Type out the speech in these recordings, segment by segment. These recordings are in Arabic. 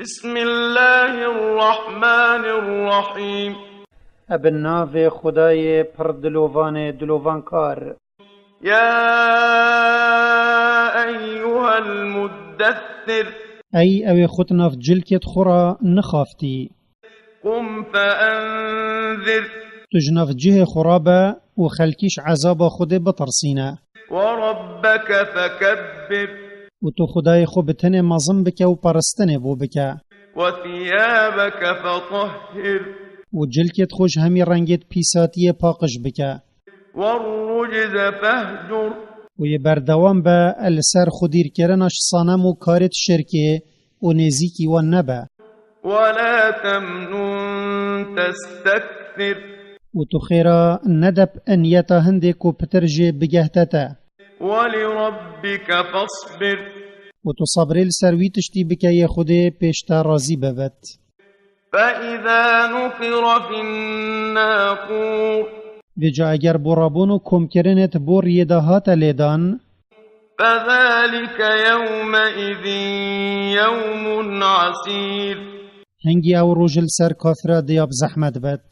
بسم الله الرحمن الرحيم. ابن ناو خدای پردلوان دلوان کار. يا أيها المدثر ای او خطناف جلکت خورا نخافتی. قم فأنذر تجناف جه خرابه و خلکیش عذاب خود بترسینه. وربك فكبر و تو خدای خو بتنه مازم بکه و پرستنه بو بکه. وثيابك فطهر و جلکت خوش همی رنگت پیساتی پاقش بکه. والرجز فاهجر و یه بردوام به السر خودیر کرنش صنم و کارت شرکه و نزیکی و نبه. ولا تمنن تستكثر و تو خیره ندب انیتا هندک و پترجه بگهتتا. ولربك فاصبر و تو صبری لسروی تشتی بکه یه خوده پیشتا رازی ببت. فإذا نقر في الناقور ویجا اگر برابون و کم کرنت بور یدهات لیدان. فذلك يومئذ يوم عسير هنگی او روجل سر کافره دیاب زحمت بد.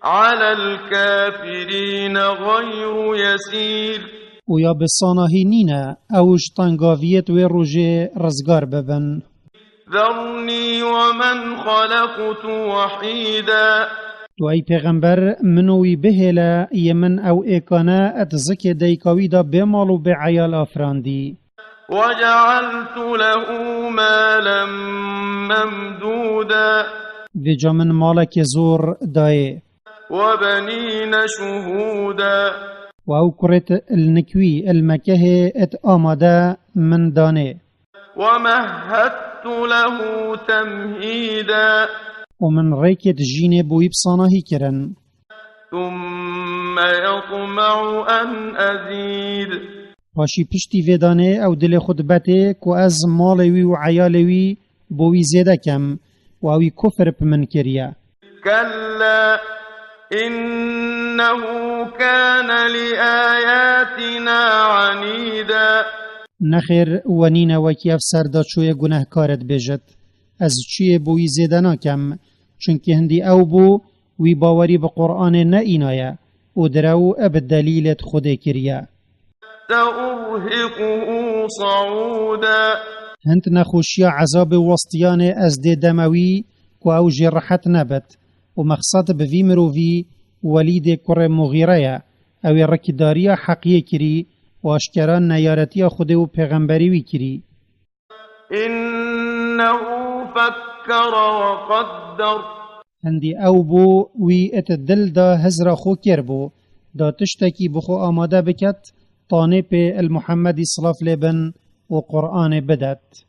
على الكافرين غير يسير و یا بسانهی نینه اوش تنگاویت و روژه رزگار ببن. ذرني ومن خلقت وحيدا تو ای پیغمبر منوی بهلا یمن او ایکانه ات زک دیکاوی دا بمال و بعیال آفراندی. وجعلت له مالا ممدودا ویجا من مالک زور دایه. وبنين شهودا و او کرت النکوی المکه ات آماده من دانه. ومهدت له تمهيدا و من ریکت جینه بوی بسانهی کرن. ثم يطمع أن أزيد پاشی پشتی ویدانه او دل خود بته که از مالوی و عیالوی بوی زیده کم و اوی کفر پمن کریه. كلا إنه كان لآياتنا عنيدا نخیر و نین وکی افسر دا چوی گناه کارت بیجد. از چوی بوی زیده ناکم چونکه هندی او بو وی باوری به قرآن نه اینایه و درو اب دلیلت خوده کریه. سأرهقه صعودا هند نخوشی عذاب وسطیان از دی دموی که او جرحت نبت و مقصد بوی مرووی ولید کر مغیره او رکداری حقیه کری و اشکران نیارتی خود و پیغمبری وی کری. إنه فكر وقدر هندی او بو وی ات دل دا هزرا خو کر بو دا تشتکی بخو آماده بکت طانه پی المحمدی صلاف لبن و قرآن بدت.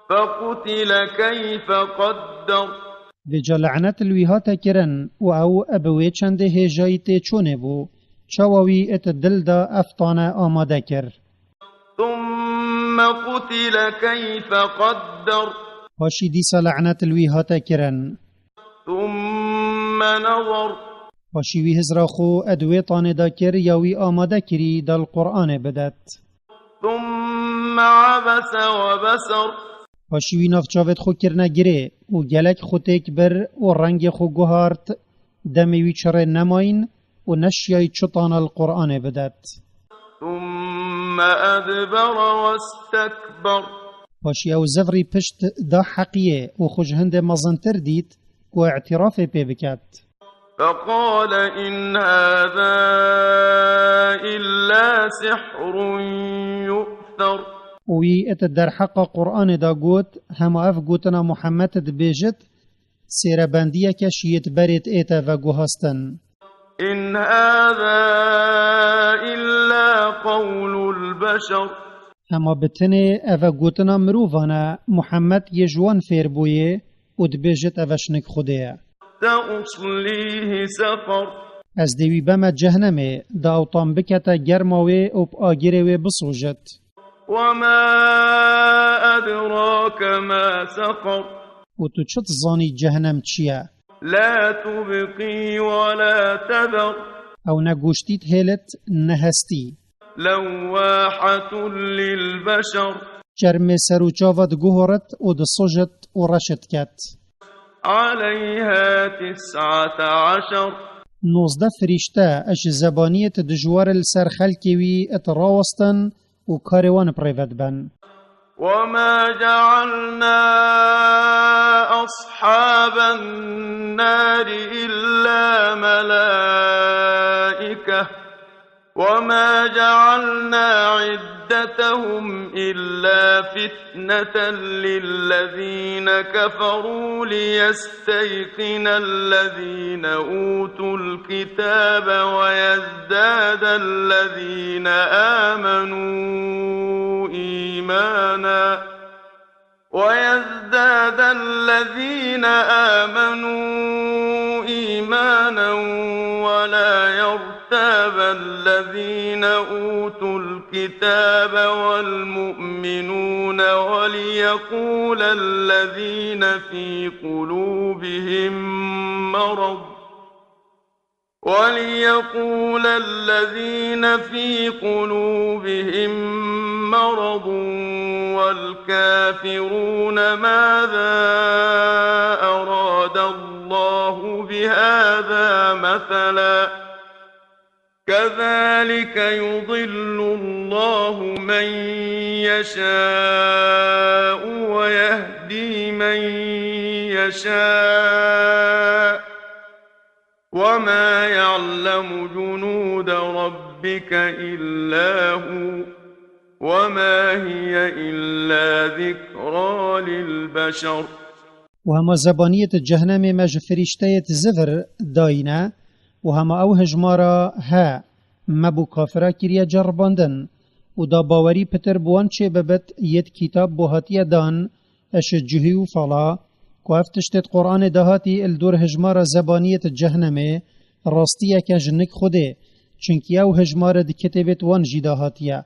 فقتل كيف قدر ویجا لعنت الویهات کرن و او ابوی چنده هجایت چونه بو چاوی ات دل دا افتانه آماده کر. ثم قتل كيف قدر پاشی دیسا لعنت الویهات کرن. ثم نظر پاشی وی هزرا خو ادوی طانه دا کر یاوی آماده کری دا القرآن بدت. ثم عبس وبسر پاشی وی نافچاوت خو کرنه گره و گلک خو تک بر و رنگ خو گوهارت دمی وی چره نماین و نشیای چطان القرآن بدت. ثم أدبر واستكبر پاشی او زفری پشت دا حقیه و خوش هند مزنتر دید و اعتراف پی بکت. فقال إن هذا إلا سحر يؤثر وی ات در حق قرآن دا گوت همه اف گوتنا محمد دبیجت سیر بندیه کشیت برید ایتا و گوهستن. إن هذا إلا قول البشر همه بتنه او گوتنا مروفانا محمد یه جوان فیر بویه و دبیجت اوشنک خوده. سأصليه سقر از دیوی بما جهنمه دا اوطان بکتا گرماوه و آگیره بسوجت. وما أدراك ما سقر و تو چت زانی جهنم چیه؟ لا تبقي ولا تذر او نگوشتیت هیلت نهستی. لواحة للبشر چرم سروچاوت گوهرت و دسوجت ورشد كات. عليها 19 نوزده فريشتا اش زبانية دجوار السر خلقوي اتراوستن و كاروان بريفت بن. وما جعلنا أصحاب النار إلا ملائكة وما جعلنا عدتهم إلا فتنة للذين كفروا ليستيقن الذين أوتوا الكتاب ويزداد الذين آمنوا إيمانا ولا يرتاب الذين أوتوا الكتاب والمؤمنون وليقول الذين في قلوبهم مرض والكافرون ماذا أراد الله بهذا مثلا كذلك يضل الله من يشاء ويهدي من يشاء وما يعلم جنود ربك إلا هو وما هي إلا ذكرى للبشر. وهما زبانية الجهنم مج فريشتية زفر داينة وهما او هجمارا ها مبو كافرا كريا جرباندن ودا باوري پتر بوان چه ببت يد كتاب بوهاتيا دان اش جهيو فلا كوافتشتت قرآن دهاتي الدور هجمارا زبانية الجهنم راستيا كجنك خوده چنكي او هجمارا دي كتبت وان جداهاتيا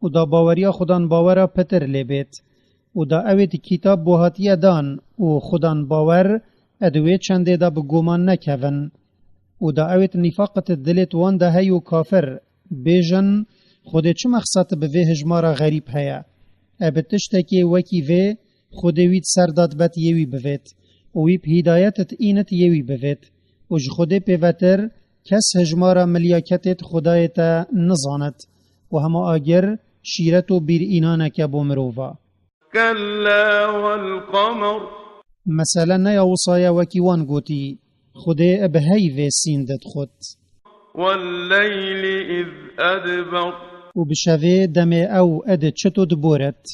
ودا باوريا خودان باورا پتر لبت ودا اوه دي كتاب بوهاتيا دان و خودان باور ادوه چنده دا بگومان نكون ودا اوه نفاقت دلت وان دا هيو كافر بيجن خوده چه مخصات بوه هجمارا غريب هيا ابتشتكي وكي وه خوده وید سرداد بات یوی بوید و ویب هدایتت اینت یوی بوید و جخوده پیوتر کس هجمارا ملیاکتت خدایتا نزاند و هما آگر شیرت و بیر اینانک بو مروفا. كلا والقمر مثلا نیا وصایا وکی وان گوتی خوده ابهی و سیندت خود والليل إذ أدبر و بشوه دم او اد چتو دبورت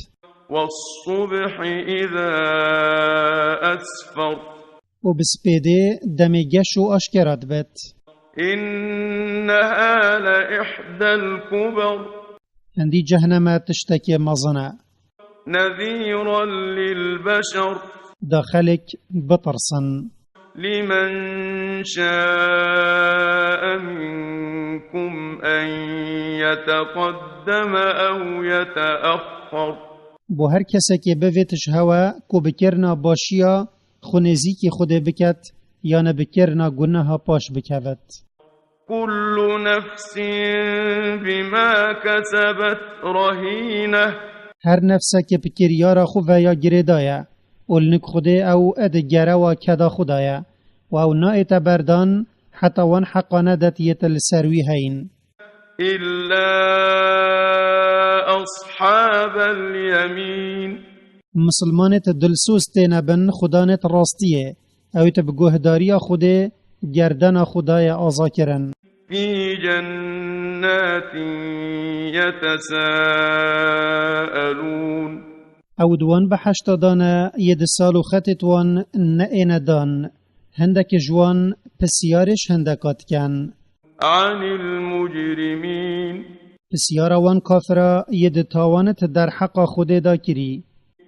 والصبح إذا أسفر و بسپیده دم گش و اشکرات بت إنها لإحدى الكبر هندی جهنم تشتکی مزنه نذيرا للبشر داخلك بطرسن لمن شاء منكم أن يتقدم أو يتأخر بو هر کسی که بویتش هوا کو بکرنا باشیا خونزی که خود بکت یا نه بکرنا گناه پاش بکوت. كل نفس بما كسبت رهينة هر نفسه که بکر یارا خو و یا گریدایا اولنک خوده او اد گره و کدا خدایا و او نایت بردان حتی وان حقانه دتیت السروی هین إلا أصحاب اليمين مسلمانت دلسوس تینا بن خدانت راستیه او تبگوهداریا خوده گردن خدای آزا کرن في جنات يتساءلون او دوان بحشت دانا ید سالو خطت وان نئین دان هندک جوان پسیارش هندکات کن عن المجرمين پسیارا وان کافرا ید تاوانت در حق خود دا کری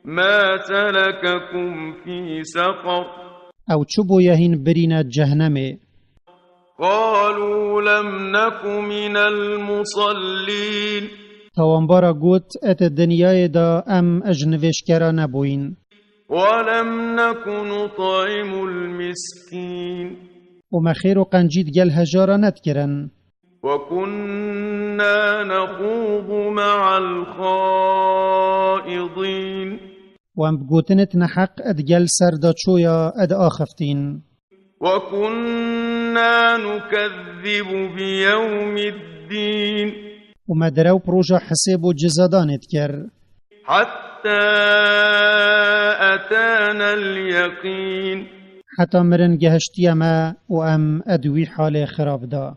ما سلككم في سقر او چوبو یهین برین جهنمه قالوا لم نك من المصلين تاوانبارا گوت ات دنیای دا ام اجنوشکرا نبوین ولم نك نطعم المسكين و مخیر و قنجید گل هجارا ندکرن وكنا نخوض مع الخائضين وام بگوتنت نحق ادگل سردا چویا اد آخفتین. وكنا نكذب بيوم الدين وما دراو پروژا حساب و جزادانت کر. حتى أتانا اليقين حتى مرن گهشتی ما و ام ادوی حال خراب دا.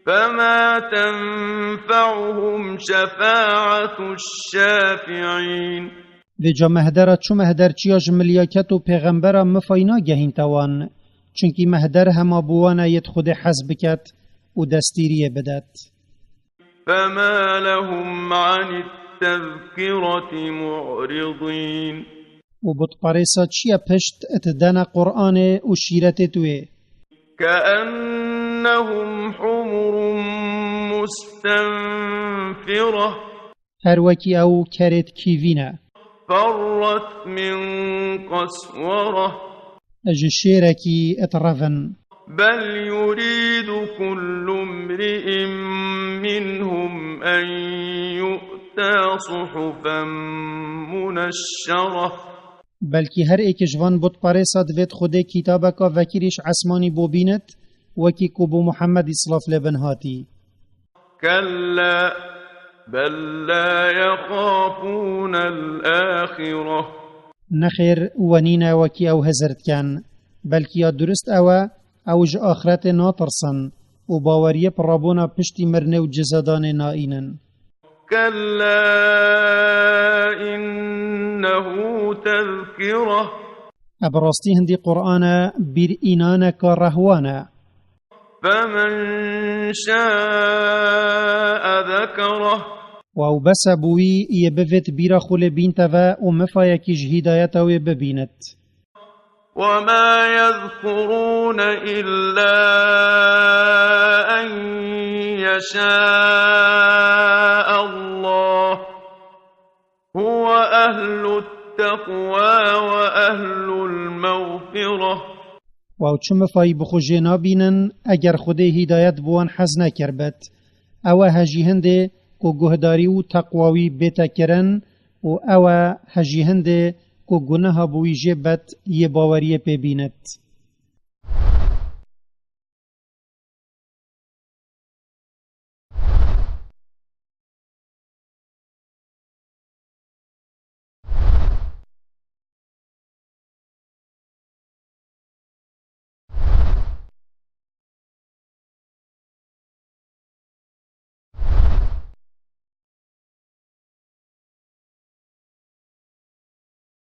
فما تنفعهم شفاعة الشافعين ویجا مهدر چو مهدر چیاج ملیاکت و پیغمبر مفاینا گهین توان، چونکی مهدر هما بوانا ید خود حزب کت و دستیریه بدد. فما لهم عن التذكرة معرضين و بطپارسا چیا پشت اتدانا قرآن و شیرت توی. كأنهم حمر مستنفرة هر وکی او کرت کیوینا. فرت من قسورة اج شیرکی اترفن. بل يريد كل امرئ منهم أن يؤتى صحفا منشرة بلکی هر ایکش وان بطپارسا دوید خود کتابکا وکیرش عسمانی بوبینت وکی کبو محمد اصلاف لبن هاتی. كلا بل لا يخافون الآخرة نخیر ونینا وکی او هزرد کن، بلکی یا درست اوج آخرت ناترسن و باوریه پرابونا پشتی مرنه و جزادان نائینن. كلا إنه تذكرة ابراستی هندی قرآن بیر اینانا کا رهوانا. فمن شاء ذكره و او بس بوی یبفت بیرا خول بینتوا و مفایکیش هدایتاو ببینت. وما يذكرون إلا أن يشاء الله هو أهل التقوى وأهل المغفرة و او چو مفایی بخوژه نابینن اگر خود هدایت بوان حز نکربت او هجی هنده کو گهداری و تقواوی بیتا کرن و او هجی هنده کو گناه بوی جبت یه باوریه پی بیند.